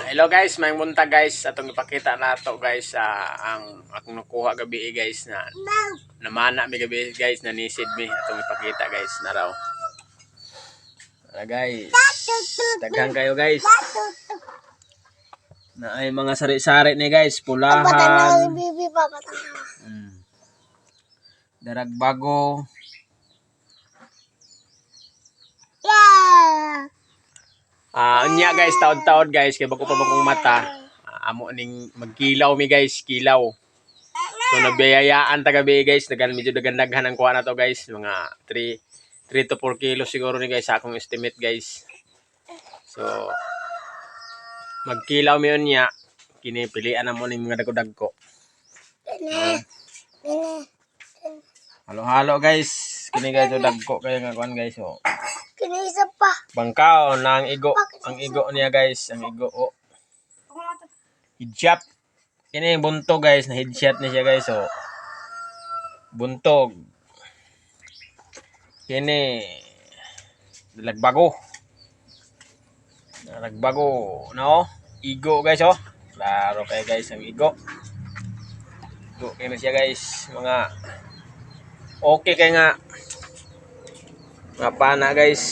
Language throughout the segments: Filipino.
Hello guys, may munta guys. Atong ipakita na to guys ang akong nakuha gabi guys na namana mi gabi guys na nisid mi. Atong ipakita guys na raw. Guys, daghang kayo guys. Na ay mga sari-sari ni guys, pulahan. Daragbago. Unya guys, taon-taon guys, kay bago pa bagong mata. Amo ning magkilaw mi guys, kilaw. So nabiyayaan ta gabi guys, medyo dagandaghan ang kuha na to guys, mga 3 to 4 kilos siguro ni guys sa akong estimate guys. So magkilaw mi unya, kini pilian na mo ning mga dagko-dagko. Halo-halo guys, kini guys dagko kay nga kuan guys oh. Kini isa pa. Bangkaw na ang igo niya guys, ang igo oh. Headshot. Ini buntog guys, na headshot niya guys oh. Buntog. Kini lagbago. Lagbago, no? Igo guys oh. Klaro kay guys ang igo. Igo kay na siya guys, mga okay kay nga mga pana guys.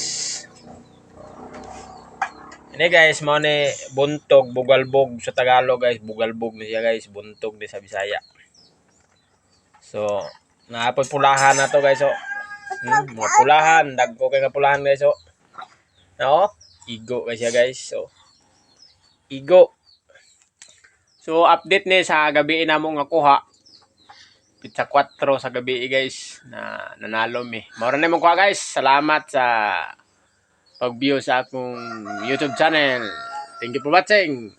Ini guys, mo ni buntog, bugalbog sa Tagalog guys, bugalbog na siya guys, buntog ni sa Bisaya. So, naapoy pulahan na to guys oh. Mga pulahan, dagko kay nga pulahan guys oh. No? Igo guys siya guys. So, igo. So, update ni sa gabi na mo nga kuha. Pizza 4 sa gabi guys na nanalo mi. Mao na mo kuha guys. Salamat sa pag-view sa akong YouTube channel. Thank you for watching.